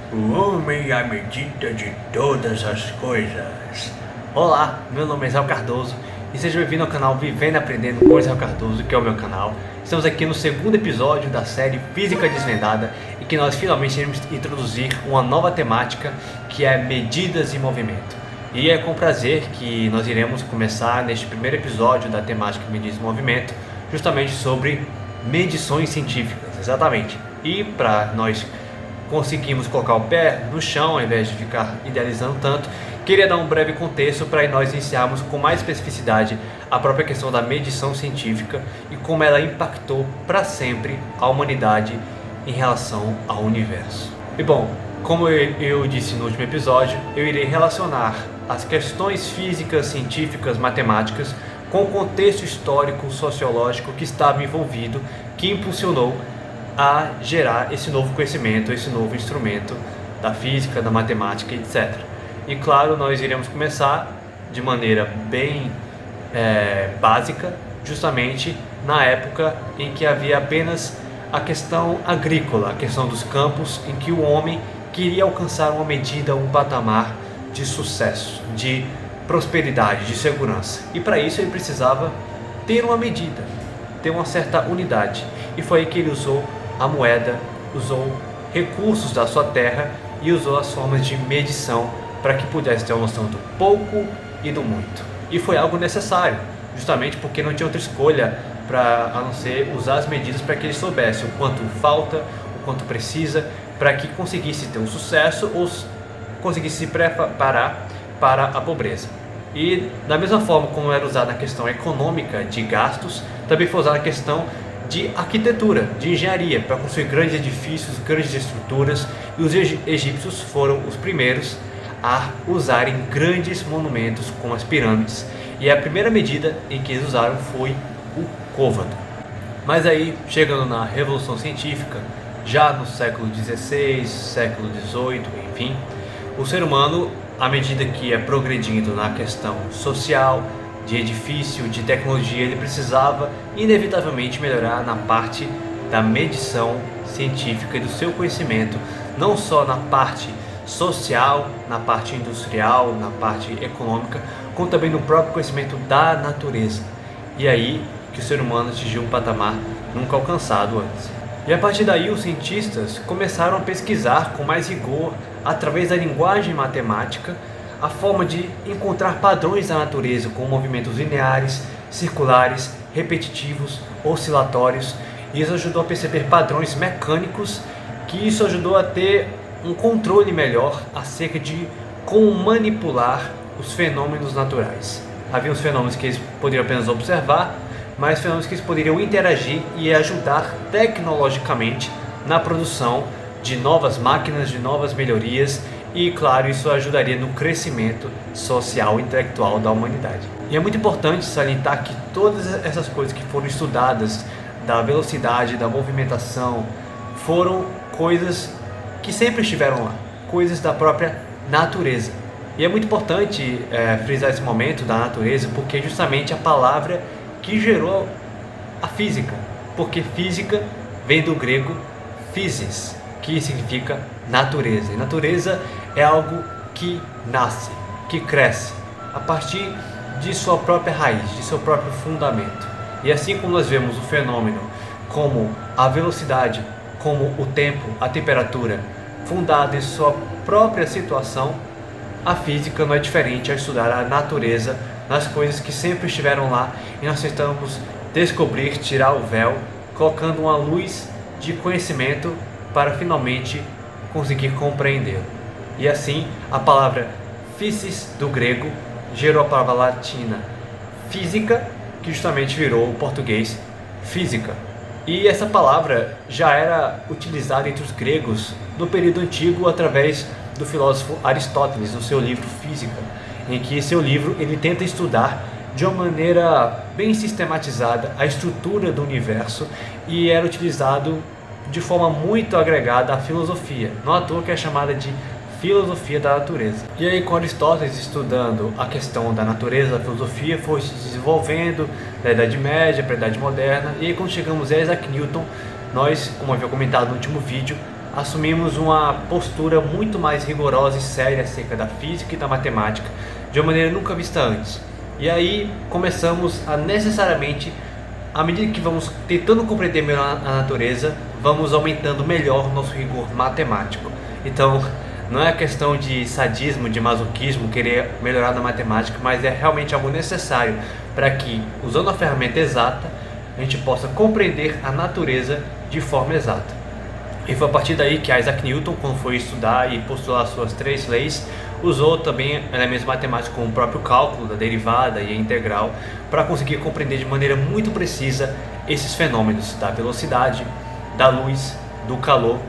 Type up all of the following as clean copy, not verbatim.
O homem à medida de todas as coisas. Olá, meu nome é Israel Cardoso e seja bem-vindo ao canal Vivendo e Aprendendo com Israel Cardoso, que é o meu canal. Estamos aqui no segundo episódio da série Física Desvendada e que nós finalmente iremos introduzir uma nova temática que é medidas e movimento. E é com prazer que nós iremos começar neste primeiro episódio da temática medidas e movimento, justamente sobre medições científicas, exatamente. E para nós conseguimos colocar o pé no chão ao invés de ficar idealizando tanto, queria dar um breve contexto para nós iniciarmos com mais especificidade a própria questão da medição científica e como ela impactou para sempre a humanidade em relação ao universo. E bom, como eu disse no último episódio, eu irei relacionar as questões físicas, científicas, matemáticas com o contexto histórico, sociológico que estava envolvido, que impulsionou a gerar esse novo conhecimento, esse novo instrumento da física, da matemática, etc. E claro, nós iremos começar de maneira bem básica, justamente na época em que havia apenas a questão agrícola, a questão dos campos, em que o homem queria alcançar uma medida, um patamar de sucesso, de prosperidade, de segurança. E para isso ele precisava ter uma medida, ter uma certa unidade. E foi aí que ele usou a moeda, usou recursos da sua terra e usou as formas de medição para que pudesse ter uma noção do pouco e do muito. E foi algo necessário, justamente porque não tinha outra escolha a não ser usar as medidas para que ele soubesse o quanto falta, o quanto precisa, para que conseguisse ter um sucesso ou conseguisse se preparar para a pobreza. E da mesma forma como era usada na questão econômica de gastos, também foi usada a questão de arquitetura, de engenharia, para construir grandes edifícios, grandes estruturas, e os egípcios foram os primeiros a usarem grandes monumentos como as pirâmides, e a primeira medida em que eles usaram foi o côvado. Mas aí, chegando na Revolução Científica, já no século XVI, século XVIII, enfim, o ser humano, à medida que ia progredindo na questão social, de edifício, de tecnologia, ele precisava inevitavelmente melhorar na parte da medição científica e do seu conhecimento, não só na parte social, na parte industrial, na parte econômica, como também no próprio conhecimento da natureza. E aí que o ser humano atingiu um patamar nunca alcançado antes. E a partir daí os cientistas começaram a pesquisar com mais rigor, através da linguagem matemática, a forma de encontrar padrões da natureza com movimentos lineares, circulares, repetitivos, oscilatórios, e isso ajudou a perceber padrões mecânicos, que isso ajudou a ter um controle melhor acerca de como manipular os fenômenos naturais. Havia os fenômenos que eles poderiam apenas observar, mas fenômenos que eles poderiam interagir e ajudar tecnologicamente na produção de novas máquinas, de novas melhorias. E claro, isso ajudaria no crescimento social e intelectual da humanidade. E é muito importante salientar que todas essas coisas que foram estudadas, da velocidade, da movimentação, foram coisas que sempre estiveram lá, coisas da própria natureza. E é muito importante frisar esse momento da natureza, porque é justamente a palavra que gerou a física, porque física vem do grego physis, que significa natureza. E natureza é algo que nasce, que cresce, a partir de sua própria raiz, de seu próprio fundamento. E assim como nós vemos o fenômeno como a velocidade, como o tempo, a temperatura, fundado em sua própria situação, a física não é diferente ao estudar a natureza, nas coisas que sempre estiveram lá, e nós tentamos descobrir, tirar o véu, colocando uma luz de conhecimento para finalmente conseguir compreendê-lo. E assim, a palavra physis do grego gerou a palavra latina física, que justamente virou o português física. E essa palavra já era utilizada entre os gregos no período antigo através do filósofo Aristóteles, no seu livro Física, em que seu livro ele tenta estudar de uma maneira bem sistematizada a estrutura do universo, e era utilizado de forma muito agregada à filosofia, não à toa que é chamada de filosofia da natureza. E aí, com Aristóteles estudando a questão da natureza, a filosofia foi se desenvolvendo da Idade Média para a Idade Moderna, e aí quando chegamos a Isaac Newton, nós, como havia comentado no último vídeo, assumimos uma postura muito mais rigorosa e séria acerca da física e da matemática, de uma maneira nunca vista antes. E aí começamos a necessariamente, à medida que vamos tentando compreender melhor a natureza, vamos aumentando melhor o nosso rigor matemático. Então, não é questão de sadismo, de masoquismo, querer melhorar na matemática, mas é realmente algo necessário para que, usando a ferramenta exata, a gente possa compreender a natureza de forma exata. E foi a partir daí que Isaac Newton, quando foi estudar e postular suas 3 leis, usou também elementos matemáticos como o próprio cálculo da derivada e a integral para conseguir compreender de maneira muito precisa esses fenômenos da velocidade, da luz, do calor,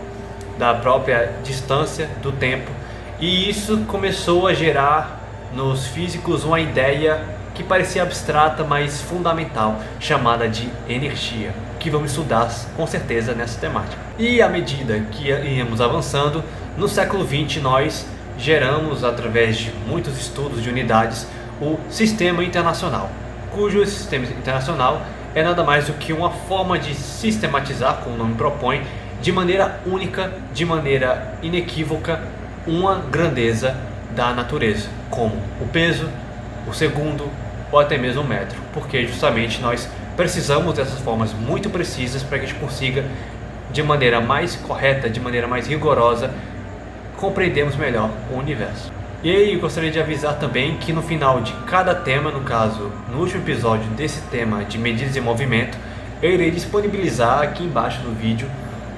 da própria distância, do tempo. E isso começou a gerar nos físicos uma ideia que parecia abstrata, mas fundamental, chamada de energia, que vamos estudar com certeza nessa temática. E à medida que íamos avançando, no século XX nós geramos, através de muitos estudos de unidades, o Sistema Internacional, cujo sistema internacional é nada mais do que uma forma de sistematizar, como o nome propõe, de maneira única, de maneira inequívoca, uma grandeza da natureza, como o peso, o segundo ou até mesmo o metro, porque justamente nós precisamos dessas formas muito precisas para que a gente consiga, de maneira mais correta, de maneira mais rigorosa, compreendermos melhor o universo. E aí eu gostaria de avisar também que no final de cada tema, no caso, no último episódio desse tema de medidas de movimento, eu irei disponibilizar aqui embaixo do vídeo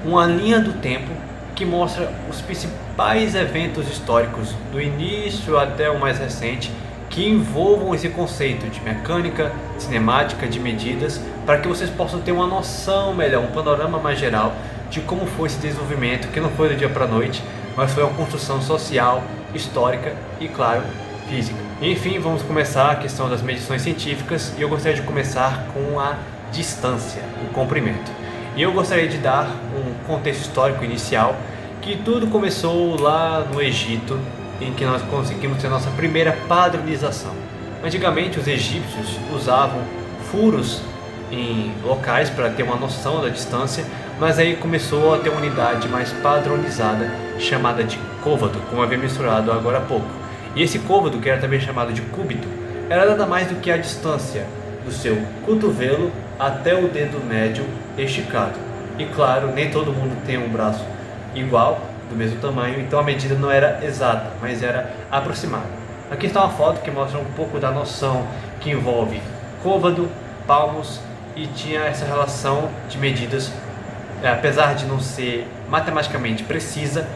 uma linha do tempo que mostra os principais eventos históricos do início até o mais recente que envolvam esse conceito de mecânica, cinemática, de medidas, para que vocês possam ter uma noção melhor, um panorama mais geral de como foi esse desenvolvimento, que não foi do dia para a noite, mas foi uma construção social, histórica e, claro, física. Enfim, vamos começar a questão das medições científicas e eu gostaria de começar com a distância, o comprimento. E eu gostaria de dar um contexto histórico inicial, que tudo começou lá no Egito, em que nós conseguimos ter a nossa primeira padronização. Antigamente os egípcios usavam furos em locais para ter uma noção da distância, mas aí começou a ter uma unidade mais padronizada, chamada de côvado, como eu havia mencionado agora há pouco. E esse côvado, que era também chamado de cúbito, era nada mais do que a distância do seu cotovelo até o dedo médio esticado. E claro, nem todo mundo tem um braço igual, do mesmo tamanho, então a medida não era exata, mas era aproximada. Aqui está uma foto que mostra um pouco da noção que envolve côvado, palmos, e tinha essa relação de medidas, apesar de não ser matematicamente precisa,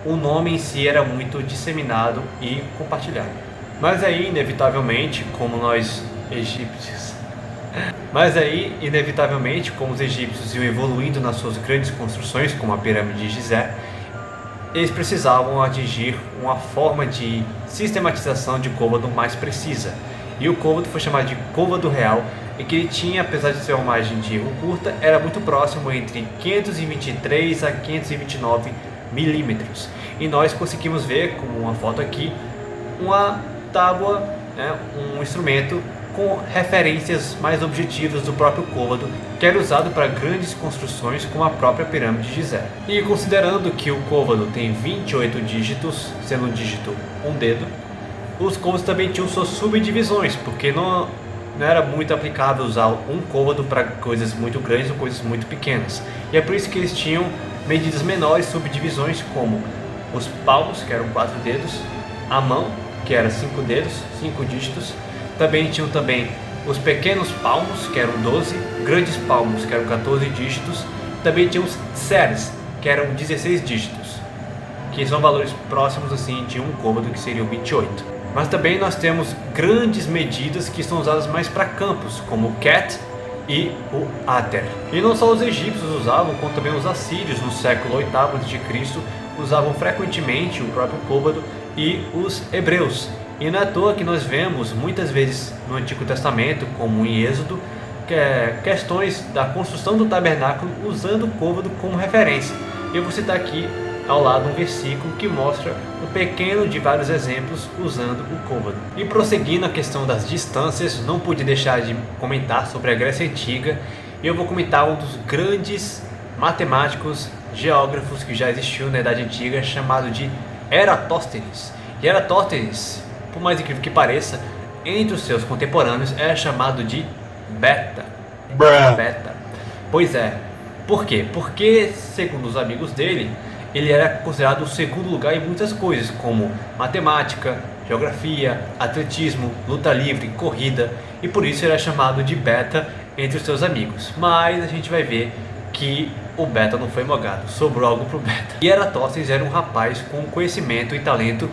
o nome em si era muito disseminado e compartilhado. Mas aí, inevitavelmente, como os egípcios iam evoluindo nas suas grandes construções, como a pirâmide de Gizé, eles precisavam atingir uma forma de sistematização de côvado mais precisa. E o côvado foi chamado de côvado real, e que ele tinha, apesar de ser uma margem de erro curta, era muito próximo, entre 523 a 529 milímetros. E nós conseguimos ver, como uma foto aqui, uma tábua, um instrumento com referências mais objetivas do próprio côvado, que era usado para grandes construções como a própria pirâmide de Gizé. E considerando que o côvado tem 28 dígitos, sendo um dígito um dedo, os côvados também tinham suas subdivisões, porque não era muito aplicável usar um côvado para coisas muito grandes ou coisas muito pequenas. E é por isso que eles tinham medidas menores, subdivisões, como os palmos, que eram 4 dedos, a mão, que era 5 dedos, 5 dígitos. Também tinham os pequenos palmos, que eram 12, grandes palmos, que eram 14 dígitos. Também tinham os seres, que eram 16 dígitos, que são valores próximos assim de um côvado, que seria o 28. Mas também nós temos grandes medidas que são usadas mais para campos, como o cat e o áter. E não só os egípcios usavam, como também os assírios no século VIII a.C. usavam frequentemente o próprio côvado, e os hebreus. E não é à toa que nós vemos muitas vezes no Antigo Testamento, como em Êxodo, questões da construção do tabernáculo usando o côvado como referência. Eu vou citar aqui ao lado um versículo que mostra um pequeno de vários exemplos usando o côvado. E prosseguindo a questão das distâncias, não pude deixar de comentar sobre a Grécia Antiga, e eu vou comentar um dos grandes matemáticos geógrafos que já existiu na Idade Antiga, chamado de Eratóstenes. E Eratóstenes, por mais incrível que pareça, entre os seus contemporâneos é chamado de Beta. Beta. Pois é. Por quê? Porque, segundo os amigos dele, ele era considerado o segundo lugar em muitas coisas, como matemática, geografia, atletismo, luta livre, corrida, e por isso ele é chamado de Beta entre os seus amigos. Mas a gente vai ver que o Beta não foi mogado, sobrou algo pro Beta. E Eratóstenes era um rapaz com conhecimento e talento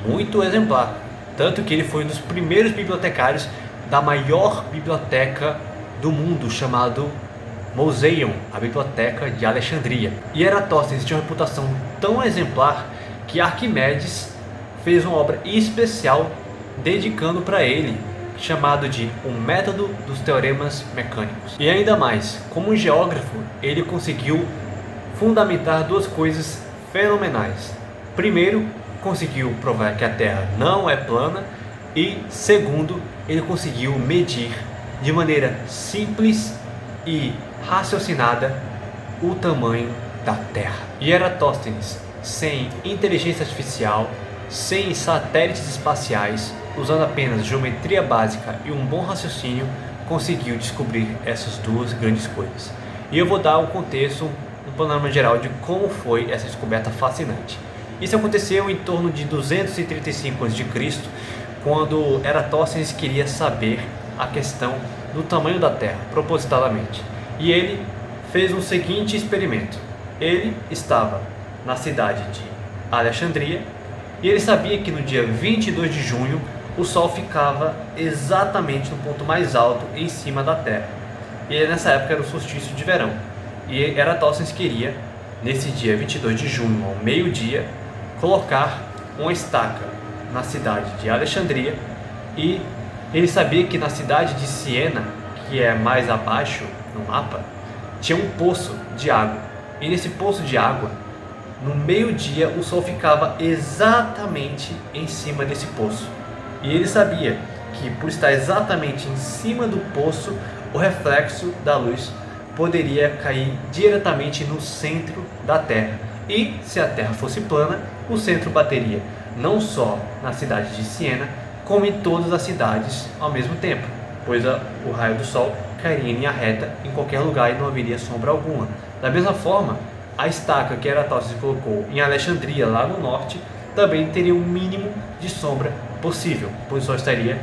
muito exemplar, tanto que ele foi um dos primeiros bibliotecários da maior biblioteca do mundo, chamado Moseion, a Biblioteca de Alexandria. E Eratóstenes tinha uma reputação tão exemplar que Arquimedes fez uma obra especial dedicando para ele, chamado de O Método dos Teoremas Mecânicos. E ainda mais, como um geógrafo, ele conseguiu fundamentar duas coisas fenomenais. Primeiro, conseguiu provar que a Terra não é plana, e segundo, ele conseguiu medir de maneira simples e raciocinada o tamanho da Terra. E Eratóstenes, sem inteligência artificial, sem satélites espaciais, usando apenas geometria básica e um bom raciocínio, conseguiu descobrir essas duas grandes coisas. E eu vou dar um contexto, um panorama geral de como foi essa descoberta fascinante. Isso aconteceu em torno de 235 a.C., quando Eratóstenes queria saber a questão do tamanho da Terra, propositadamente. E ele fez um seguinte experimento. Ele estava na cidade de Alexandria e ele sabia que no dia 22 de junho o Sol ficava exatamente no ponto mais alto em cima da Terra. E nessa época era o solstício de verão. E Eratóstenes queria, nesse dia 22 de junho, ao meio-dia, colocar uma estaca na cidade de Alexandria, e ele sabia que na cidade de Siena, que é mais abaixo no mapa, tinha um poço de água. E nesse poço de água, no meio-dia, o Sol ficava exatamente em cima desse poço. E ele sabia que, por estar exatamente em cima do poço, o reflexo da luz poderia cair diretamente no centro da Terra. E se a Terra fosse plana, o centro bateria não só na cidade de Siena, como em todas as cidades ao mesmo tempo, pois o raio do Sol cairia em linha reta em qualquer lugar e não haveria sombra alguma. Da mesma forma, a estaca que Eratóstenes colocou em Alexandria, lá no norte, também teria o mínimo de sombra possível, pois o Sol estaria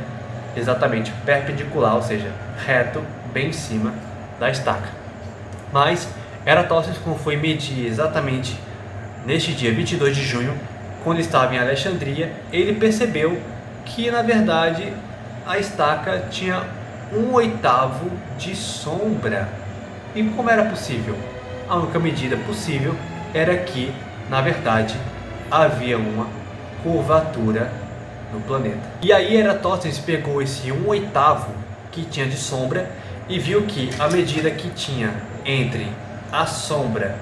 exatamente perpendicular, ou seja, reto, bem em cima da estaca. Mas Eratóstenes, como foi medir exatamente neste dia 22 de junho, quando estava em Alexandria, ele percebeu que, na verdade, a estaca tinha 1/8 de sombra. E como era possível? A única medida possível era que, na verdade, havia uma curvatura no planeta. E aí Eratóstenes pegou esse 1/8 que tinha de sombra e viu que a medida que tinha entre a sombra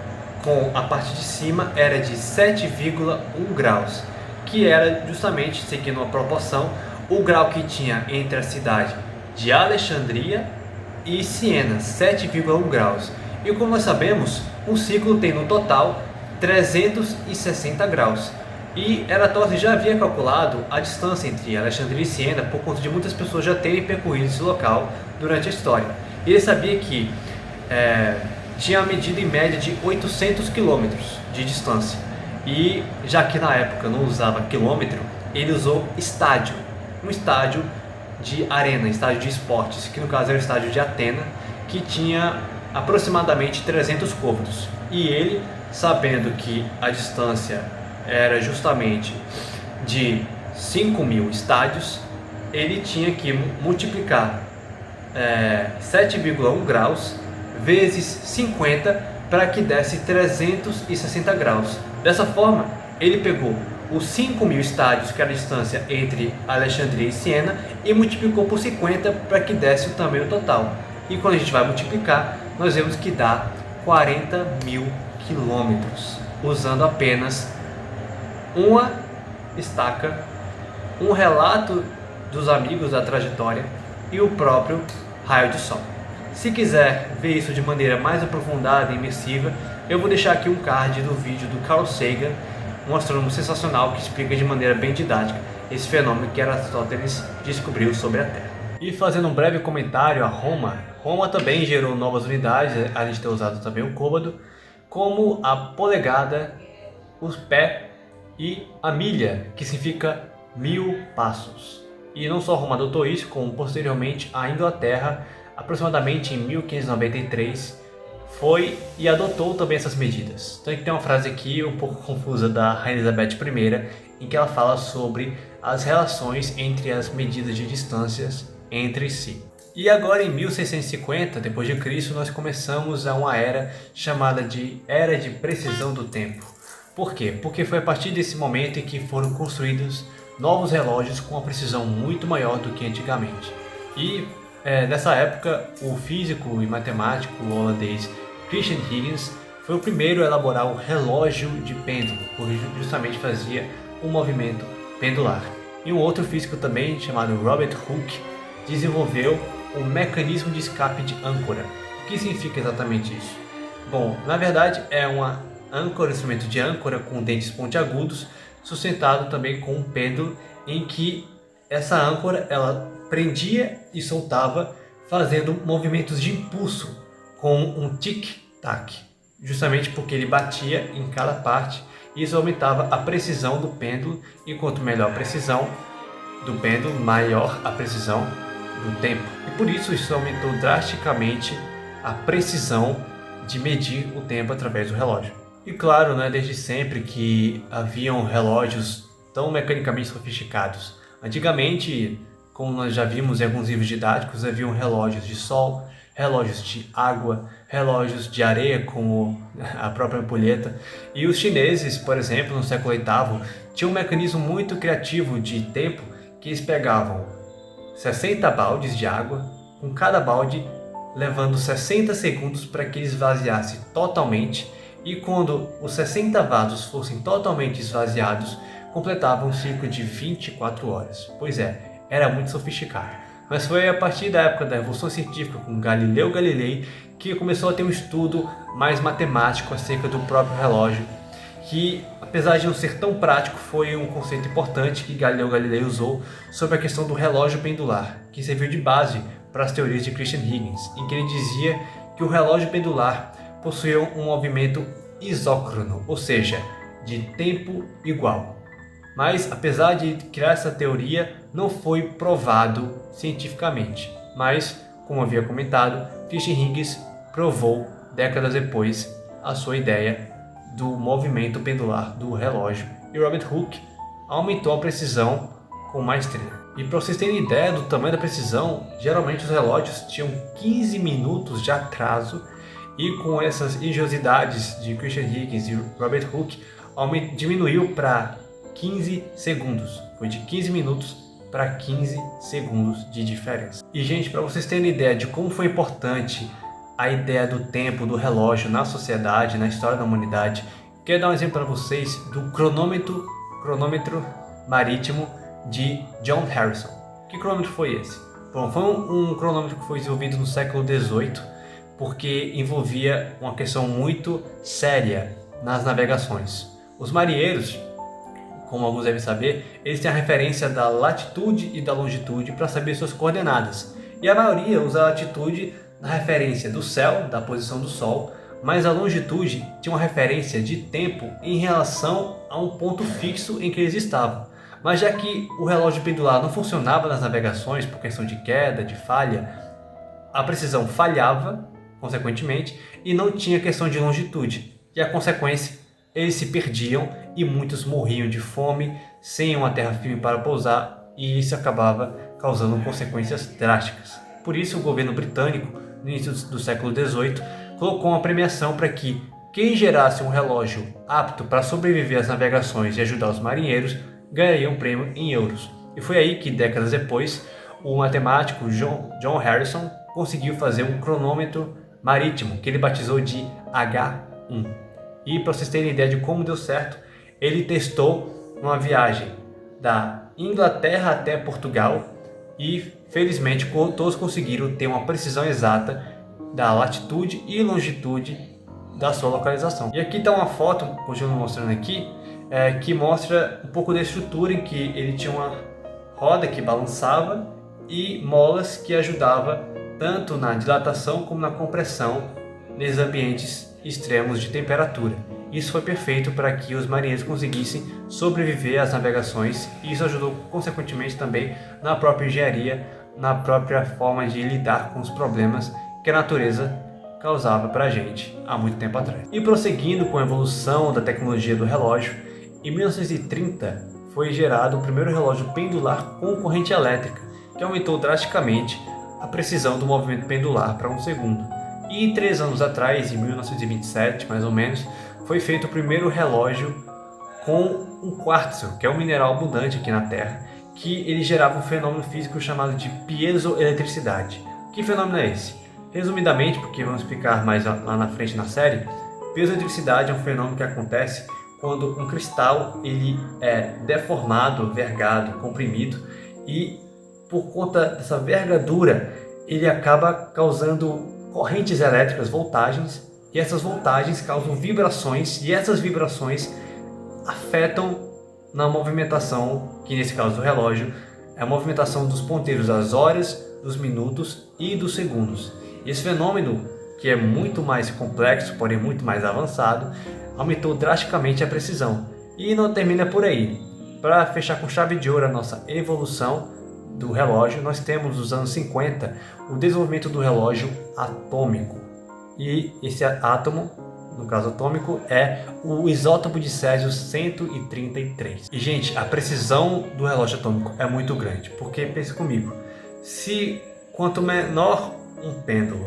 com a parte de cima era de 7,1 graus, que era justamente, seguindo uma proporção, o grau que tinha entre a cidade de Alexandria e Siena, 7,1 graus. E como nós sabemos, um ciclo tem no total 360 graus. E Eratóstenes já havia calculado a distância entre Alexandria e Siena por conta de muitas pessoas já terem percorrido esse local durante a história. Ele sabia que tinha a medida em média de 800 quilômetros de distância. E já que na época não usava quilômetro, ele usou estádio, um estádio de arena, estádio de esportes, que no caso era o estádio de Atena, que tinha aproximadamente 300 côvados. E ele, sabendo que a distância era justamente de 5.000 estádios, ele tinha que multiplicar 7,1 graus vezes 50 para que desse 360 graus. Dessa forma, ele pegou os 5.000 estádios, que era a distância entre Alexandria e Siena, e multiplicou por 50 para que desse o tamanho total. E quando a gente vai multiplicar, nós vemos que dá 40.000 quilômetros, usando apenas uma estaca, um relato dos amigos da trajetória e o próprio raio de sol. Se quiser ver isso de maneira mais aprofundada e imersiva, Eu vou deixar aqui um card do vídeo do Carl Sagan, um astrônomo sensacional que explica de maneira bem didática esse fenômeno que Aristóteles descobriu sobre a Terra. E fazendo um breve comentário a Roma, Roma também gerou novas unidades, além de ter usado também o côbado, como a polegada, os pé e a milha, que significa 1000 passos. E não só Roma adotou isso, como posteriormente a Inglaterra, aproximadamente em 1593, foi e adotou também essas medidas. Então tem uma frase aqui um pouco confusa da Rainha Elizabeth I, em que ela fala sobre as relações entre as medidas de distâncias entre si. E agora em 1650 d.C. nós começamos a uma era chamada de Era de Precisão do Tempo. Por quê? Porque foi a partir desse momento em que foram construídos novos relógios com uma precisão muito maior do que antigamente. E nessa época o físico e matemático holandês Christian Huygens foi o primeiro a elaborar o relógio de pêndulo, porque justamente fazia um movimento pendular. E um outro físico também chamado Robert Hooke desenvolveu o mecanismo de escape de âncora. O que significa exatamente isso? Bom, na verdade é uma âncora, um instrumento de âncora com dentes pontiagudos, sustentado também com um pêndulo, em que essa âncora ela prendia e soltava, fazendo movimentos de impulso com um tic-tac, justamente porque ele batia em cada parte e isso aumentava a precisão do pêndulo, e quanto melhor a precisão do pêndulo, maior a precisão do tempo. E por isso aumentou drasticamente a precisão de medir o tempo através do relógio. E claro, desde sempre que haviam relógios tão mecanicamente sofisticados. Antigamente, como nós já vimos em alguns livros didáticos, haviam relógios de sol, relógios de água, relógios de areia, como a própria ampulheta. E os chineses, por exemplo, no século VIII, tinham um mecanismo muito criativo de tempo, que eles pegavam 60 baldes de água, com cada balde levando 60 segundos para que ele esvaziasse totalmente, e quando os 60 vasos fossem totalmente esvaziados, completavam um ciclo de 24 horas. Pois é, era muito sofisticado. Mas foi a partir da época da Revolução Científica com Galileu Galilei que começou a ter um estudo mais matemático acerca do próprio relógio, que apesar de não ser tão prático, foi um conceito importante que Galileu Galilei usou sobre a questão do relógio pendular, que serviu de base para as teorias de Christian Huygens, em que ele dizia que o relógio pendular possuía um movimento isócrono, ou seja, de tempo igual. Mas apesar de criar essa teoria, não foi provado cientificamente. Mas, como havia comentado, Christian Huygens provou décadas depois a sua ideia do movimento pendular do relógio, e Robert Hooke aumentou a precisão com maestria. E para vocês terem ideia do tamanho da precisão, geralmente os relógios tinham 15 minutos de atraso, e com essas engenhosidades de Christian Huygens e Robert Hooke, diminuiu para 15 segundos. Foi de 15 minutos para 15 segundos de diferença. E gente, para vocês terem ideia de como foi importante a ideia do tempo, do relógio na sociedade, na história da humanidade, quero dar um exemplo para vocês do cronômetro marítimo de John Harrison. Que cronômetro foi esse? Bom, foi um cronômetro que foi desenvolvido no século XVIII, porque envolvia uma questão muito séria nas navegações. Os marinheiros, como alguns devem saber, eles têm a referência da latitude e da longitude para saber suas coordenadas. E a maioria usa a latitude na referência do céu, da posição do sol, mas a longitude tinha uma referência de tempo em relação a um ponto fixo em que eles estavam. Mas já que o relógio pendular não funcionava nas navegações por questão de queda, de falha, a precisão falhava, consequentemente, e não tinha questão de longitude. E a consequência, eles se perdiam e muitos morriam de fome, sem uma terra firme para pousar, e isso acabava causando consequências drásticas. Por isso, o governo britânico, no início do século XVIII, colocou uma premiação para que quem gerasse um relógio apto para sobreviver às navegações e ajudar os marinheiros ganharia um prêmio em euros. E foi aí que, décadas depois, o matemático John Harrison conseguiu fazer um cronômetro marítimo, que ele batizou de H1. E para vocês terem ideia de como deu certo, ele testou uma viagem da Inglaterra até Portugal e, felizmente, todos conseguiram ter uma precisão exata da latitude e longitude da sua localização. E aqui está uma foto, continuo mostrando aqui, que mostra um pouco da estrutura, em que ele tinha uma roda que balançava e molas que ajudavam tanto na dilatação como na compressão nesses ambientes extremos de temperatura. Isso foi perfeito para que os marinheiros conseguissem sobreviver às navegações, e isso ajudou consequentemente também na própria engenharia, na própria forma de lidar com os problemas que a natureza causava para a gente há muito tempo atrás. E prosseguindo com a evolução da tecnologia do relógio, em 1930 foi gerado o primeiro relógio pendular com corrente elétrica, que aumentou drasticamente a precisão do movimento pendular para 1 segundo. E 3 anos atrás, em 1927 mais ou menos, foi feito o primeiro relógio com um quartzo, que é um mineral abundante aqui na Terra, que ele gerava um fenômeno físico chamado de piezoeletricidade. Que fenômeno é esse? Resumidamente, porque vamos explicar mais lá na frente na série, piezoeletricidade é um fenômeno que acontece quando um cristal ele é deformado, vergado, comprimido, e por conta dessa vergadura ele acaba causando correntes elétricas, voltagens, e essas voltagens causam vibrações, e essas vibrações afetam na movimentação, que nesse caso do relógio, é a movimentação dos ponteiros das horas, dos minutos e dos segundos. Esse fenômeno, que é muito mais complexo, porém muito mais avançado, aumentou drasticamente a precisão. E não termina por aí. Para fechar com chave de ouro a nossa evolução do relógio, nós temos nos anos 50 o desenvolvimento do relógio atômico. E esse átomo, no caso atômico, é o isótopo de Césio 133. E gente, a precisão do relógio atômico é muito grande, porque pense comigo, se quanto menor um pêndulo,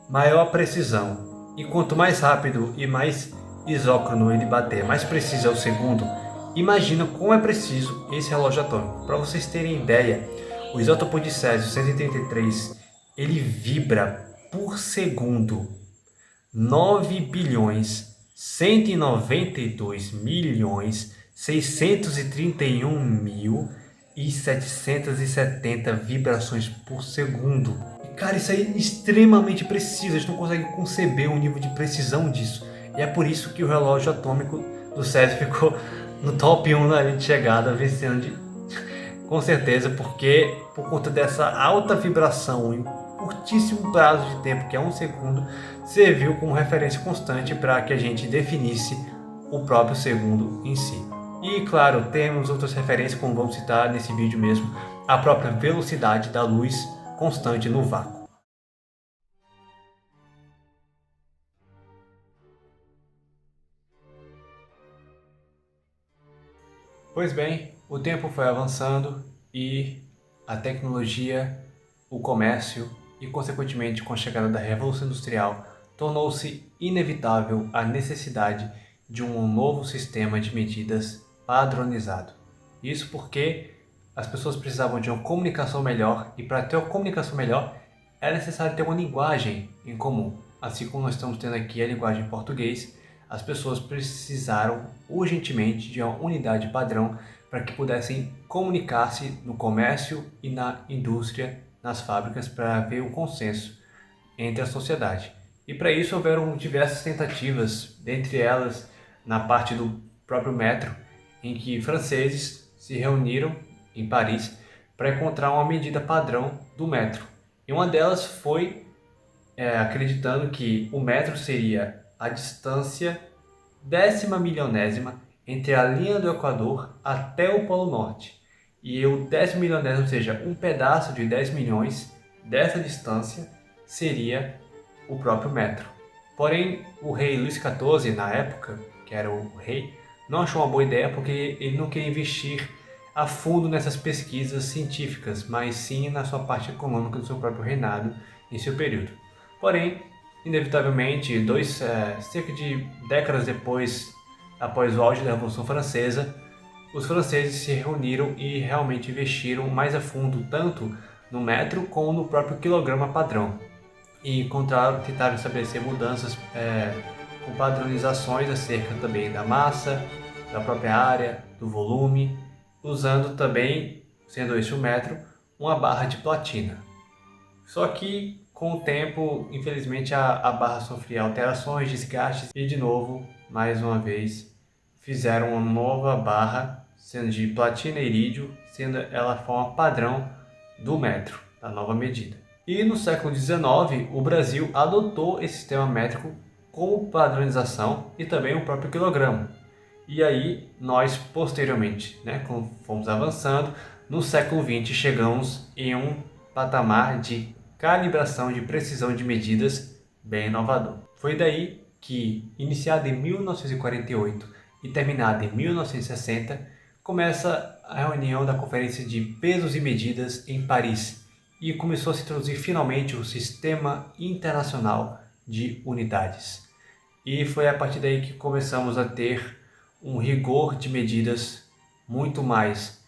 maior a precisão, e quanto mais rápido e mais isócrono ele bater, mais preciso é o segundo, imagina como é preciso esse relógio atômico. Para vocês terem ideia, o isótopo de Césio 133, ele vibra por segundo 9 bilhões 192 milhões 631 mil e 770 vibrações por segundo. E, cara, isso aí é extremamente preciso, a gente não consegue conceber o nível de precisão disso. E é por isso que o relógio atômico do Césio ficou no top 1 na linha de chegada, vencendo com certeza, porque por conta dessa alta vibração em curtíssimo prazo de tempo, que é 1 segundo, serviu como referência constante para que a gente definisse o próprio segundo em si. E claro, temos outras referências, como vamos citar nesse vídeo mesmo, a própria velocidade da luz constante no vácuo. Pois bem, o tempo foi avançando e a tecnologia, o comércio e, consequentemente, com a chegada da Revolução Industrial, tornou-se inevitável a necessidade de um novo sistema de medidas padronizado. Isso porque as pessoas precisavam de uma comunicação melhor, e para ter uma comunicação melhor era necessário ter uma linguagem em comum. Assim como nós estamos tendo aqui a linguagem em português, as pessoas precisaram urgentemente de uma unidade padrão para que pudessem comunicar-se no comércio e na indústria, nas fábricas, para haver um consenso entre a sociedade. E para isso houveram diversas tentativas, dentre elas na parte do próprio metro, em que franceses se reuniram em Paris para encontrar uma medida padrão do metro. E uma delas foi acreditando que o metro seria a distância 10ª-milionésima entre a linha do Equador até o Polo Norte. E o 10º-milionésimo, ou seja, um pedaço de 10 milhões dessa distância, seria o próprio metro. Porém, o rei Luís XIV, na época, que era o rei, não achou uma boa ideia porque ele não queria investir a fundo nessas pesquisas científicas, mas sim na sua parte econômica do seu próprio reinado em seu período. Porém, inevitavelmente, cerca de décadas depois, após o auge da Revolução Francesa, os franceses se reuniram e realmente investiram mais a fundo tanto no metro como no próprio quilograma padrão. E tentaram estabelecer mudanças com padronizações acerca também da massa, da própria área, do volume, usando também, sendo esse o metro, uma barra de platina. Só que Com o tempo, infelizmente, a barra sofria alterações, desgastes e, de novo, mais uma vez, fizeram uma nova barra, sendo de platina e irídio, sendo ela a forma padrão do metro, da nova medida. E no século XIX, o Brasil adotou esse sistema métrico como padronização e também o próprio quilograma. E aí, nós, posteriormente, como fomos avançando, no século XX chegamos em um patamar de calibração de precisão de medidas bem inovador. Foi daí que, iniciado em 1948 e terminado em 1960, começa a reunião da Conferência de Pesos e Medidas em Paris e começou a se introduzir finalmente o Sistema Internacional de Unidades. E foi a partir daí que começamos a ter um rigor de medidas muito mais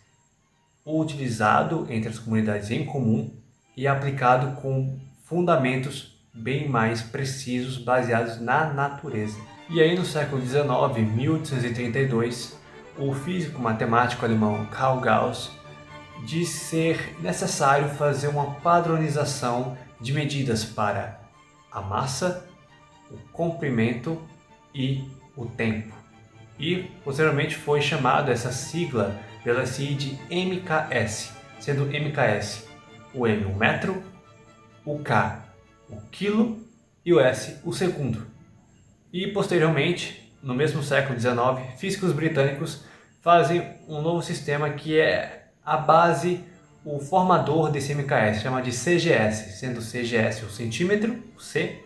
utilizado entre as comunidades em comum e aplicado com fundamentos bem mais precisos baseados na natureza. E aí no século XIX, 1832, o físico matemático alemão Karl Gauss diz ser necessário fazer uma padronização de medidas para a massa, o comprimento e o tempo. E posteriormente foi chamado essa sigla pela SI de MKS, sendo MKS o M o metro, o K o quilo e o S o segundo. E posteriormente, no mesmo século XIX, físicos britânicos fazem um novo sistema que é a base, o formador desse MKS, chama de CGS, sendo o CGS o centímetro, o C,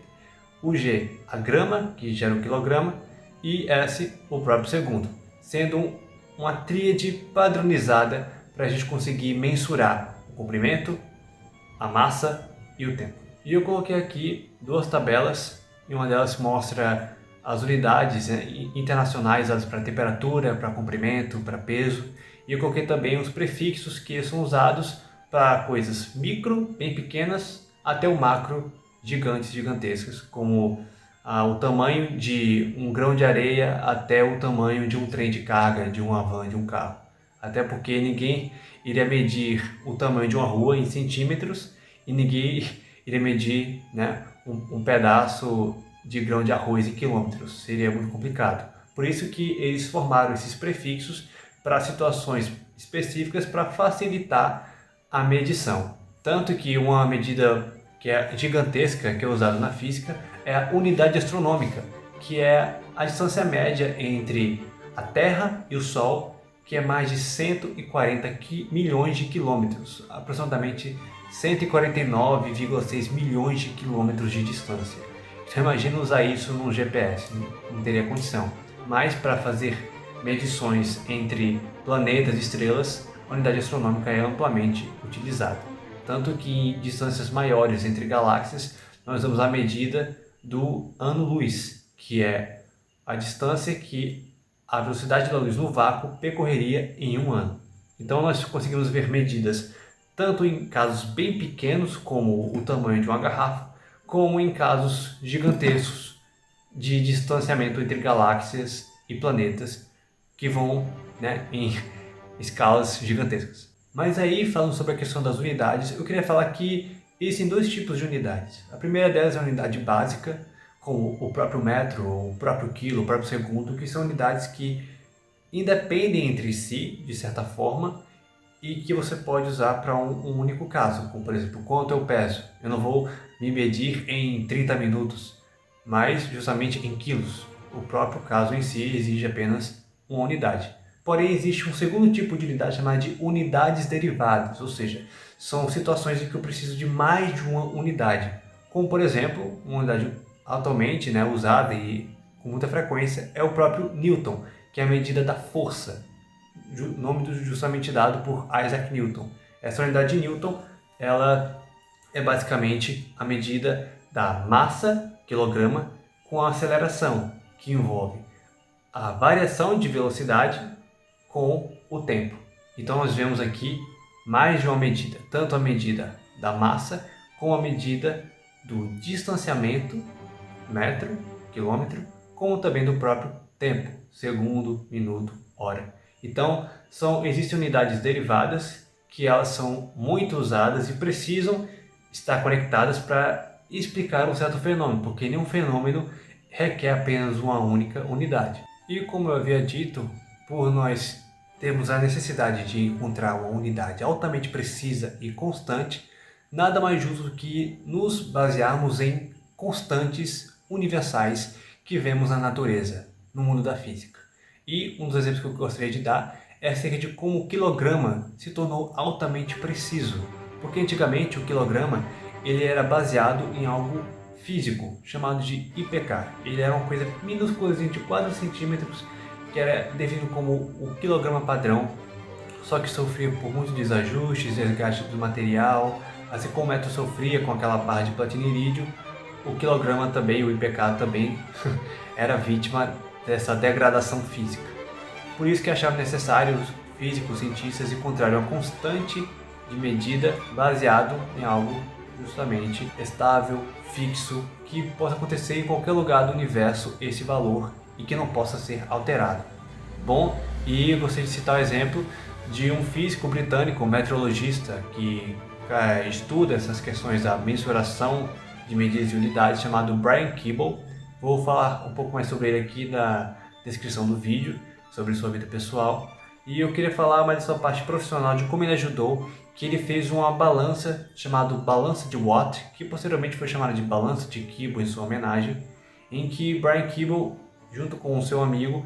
o G a grama, que gera o quilograma, e S o próprio segundo, sendo uma tríade padronizada para a gente conseguir mensurar o comprimento, a massa e o tempo. E eu coloquei aqui duas tabelas, e uma delas mostra as unidades internacionais usadas para temperatura, para comprimento, para peso, e eu coloquei também os prefixos que são usados para coisas micro, bem pequenas, até o macro, gigantes, gigantescas, como o tamanho de um grão de areia até o tamanho de um trem de carga, de uma van, de um carro. Até porque ninguém iria medir o tamanho de uma rua em centímetros e ninguém iria medir um pedaço de grão de arroz em quilômetros. Seria muito complicado. Por isso que eles formaram esses prefixos para situações específicas para facilitar a medição. Tanto que uma medida que é gigantesca, que é usada na física, é a unidade astronômica, que é a distância média entre a Terra e o Sol, que é mais de 140 milhões de quilômetros, aproximadamente 149,6 milhões de quilômetros de distância. Então imagina usar isso num GPS, não teria condição. Mas para fazer medições entre planetas e estrelas, a unidade astronômica é amplamente utilizada. Tanto que em distâncias maiores entre galáxias, nós usamos a medida do ano-luz, que é a distância que a velocidade da luz no vácuo percorreria em um ano. Então nós conseguimos ver medidas tanto em casos bem pequenos, como o tamanho de uma garrafa, como em casos gigantescos de distanciamento entre galáxias e planetas que vão em escalas gigantescas. Mas aí, falando sobre a questão das unidades, eu queria falar que existem dois tipos de unidades. A primeira delas é a unidade básica, como o próprio metro, o próprio quilo, o próprio segundo, que são unidades que independem entre si, de certa forma, e que você pode usar para um único caso, como por exemplo, quanto eu peso. Eu não vou me medir em 30 minutos, mas justamente em quilos. O próprio caso em si exige apenas uma unidade. Porém, existe um segundo tipo de unidade chamada de unidades derivadas, ou seja, são situações em que eu preciso de mais de uma unidade. Como, por exemplo, uma unidade atualmente usada e com muita frequência é o próprio Newton, que é a medida da força, nome justamente dado por Isaac Newton. Essa unidade de Newton ela é basicamente a medida da massa, quilograma, com a aceleração, que envolve a variação de velocidade com o tempo. Então nós vemos aqui mais de uma medida, tanto a medida da massa como a medida do distanciamento, metro, quilômetro, como também do próprio tempo, segundo, minuto, hora. Então existem unidades derivadas que elas são muito usadas e precisam estar conectadas para explicar um certo fenômeno, porque nenhum fenômeno requer apenas uma única unidade. E como eu havia dito, por nós termos a necessidade de encontrar uma unidade altamente precisa e constante, nada mais justo do que nos basearmos em constantes universais que vemos na natureza, no mundo da física. E um dos exemplos que eu gostaria de dar é acerca de como o quilograma se tornou altamente preciso. Porque antigamente o quilograma ele era baseado em algo físico, chamado de IPK. Ele era uma coisa minúscula de 4 centímetros, que era definido como o quilograma padrão, só que sofria por muitos desajustes, desgaste do material, assim como o metro sofria com aquela barra de platino e irídio, o quilograma também, o IPK também, era vítima dessa degradação física. Por isso que acharam necessário os físicos, cientistas encontrarem uma constante de medida baseado em algo justamente estável, fixo, que possa acontecer em qualquer lugar do universo esse valor e que não possa ser alterado. Bom, e eu gostaria de citar o exemplo de um físico britânico, um meteorologista, que estuda essas questões da mensuração de medidas de unidades, chamado Brian Keeble. Vou falar um pouco mais sobre ele aqui na descrição do vídeo, sobre sua vida pessoal. E eu queria falar mais da sua parte profissional, de como ele ajudou, que ele fez uma balança chamada balança de Watt, que posteriormente foi chamada de balança de Keeble em sua homenagem, em que Brian Keeble, junto com o seu amigo,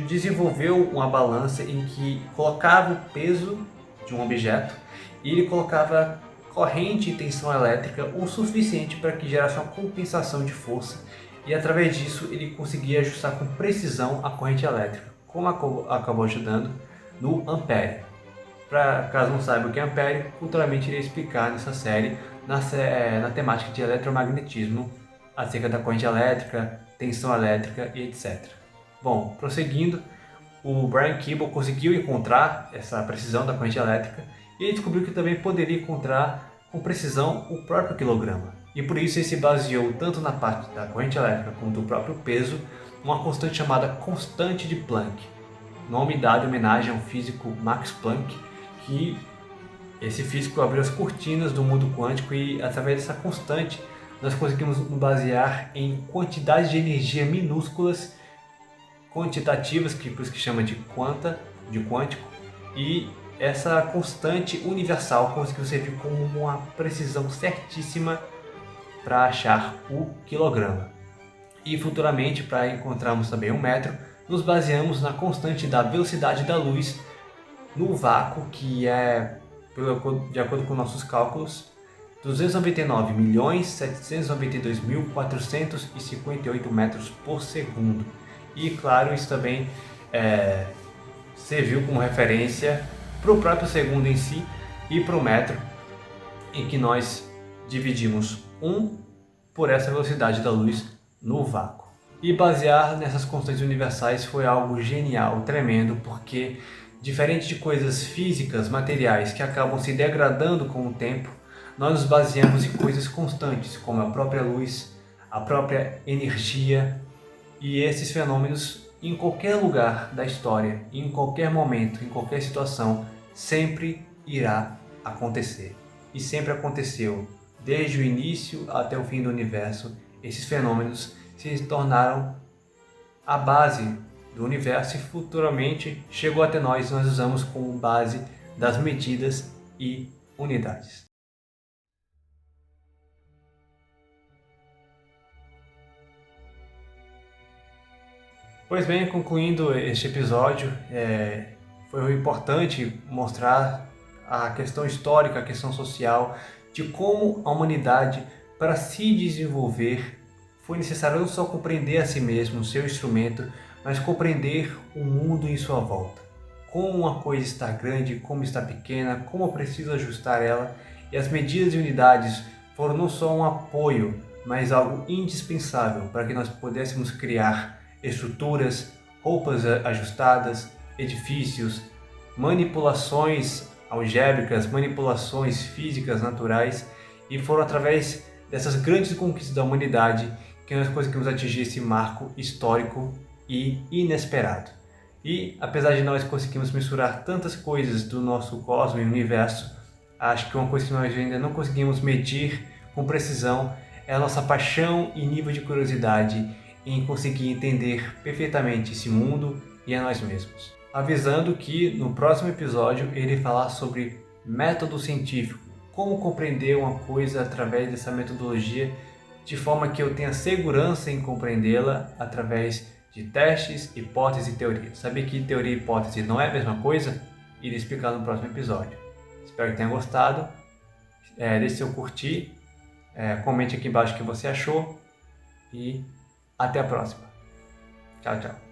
desenvolveu uma balança em que colocava o peso de um objeto e ele colocava corrente e tensão elétrica o suficiente para que gerasse uma compensação de força, e através disso ele conseguia ajustar com precisão a corrente elétrica, como acabou ajudando no ampere. Para caso não saiba o que é ampere, futuramente irei explicar nessa série na temática de eletromagnetismo, acerca da corrente elétrica, tensão elétrica e etc. Bom, prosseguindo, o Brian Keeble conseguiu encontrar essa precisão da corrente elétrica e ele descobriu que também poderia encontrar com precisão o próprio quilograma. E por isso ele se baseou tanto na parte da corrente elétrica como do próprio peso, uma constante chamada constante de Planck, nome dado em homenagem ao físico Max Planck, que esse físico abriu as cortinas do mundo quântico, e através dessa constante nós conseguimos nos basear em quantidades de energia minúsculas, quantitativas, que por isso que chama de quântico, e essa constante universal conseguiu servir como uma precisão certíssima para achar o quilograma. E futuramente, para encontrarmos também o metro, nos baseamos na constante da velocidade da luz no vácuo, que é, de acordo com nossos cálculos, 299.792.458 metros por segundo. E claro, isso também serviu como referência para o próprio segundo em si e para o metro, em que nós dividimos 1 por essa velocidade da luz no vácuo. E basear nessas constantes universais foi algo genial, tremendo, porque diferente de coisas físicas, materiais, que acabam se degradando com o tempo, nós nos baseamos em coisas constantes, como a própria luz, a própria energia, e esses fenômenos em qualquer lugar da história, em qualquer momento, em qualquer situação, sempre irá acontecer. E sempre aconteceu, desde o início até o fim do universo. Esses fenômenos se tornaram a base do universo e futuramente chegou até nós usamos como base das medidas e unidades. Pois bem, concluindo este episódio, foi importante mostrar a questão histórica, a questão social, de como a humanidade, para se desenvolver, foi necessário não só compreender a si mesmo, o seu instrumento, mas compreender o mundo em sua volta. Como uma coisa está grande, como está pequena, como eu preciso ajustar ela, e as medidas e unidades foram não só um apoio, mas algo indispensável para que nós pudéssemos criar estruturas, roupas ajustadas, edifícios, manipulações algébricas, manipulações físicas naturais, e foram através dessas grandes conquistas da humanidade que nós conseguimos atingir esse marco histórico e inesperado. E apesar de nós conseguirmos mensurar tantas coisas do nosso cosmos e universo, acho que uma coisa que nós ainda não conseguimos medir com precisão, é a nossa paixão e nível de curiosidade em conseguir entender perfeitamente esse mundo e a nós mesmos. Avisando que no próximo episódio ele irei falar sobre método científico, como compreender uma coisa através dessa metodologia de forma que eu tenha segurança em compreendê-la através de testes, hipóteses e teorias. Saber que teoria e hipótese não é a mesma coisa? Irei explicar no próximo episódio. Espero que tenha gostado. Deixe seu curtir, comente aqui embaixo o que você achou e até a próxima. Tchau, tchau.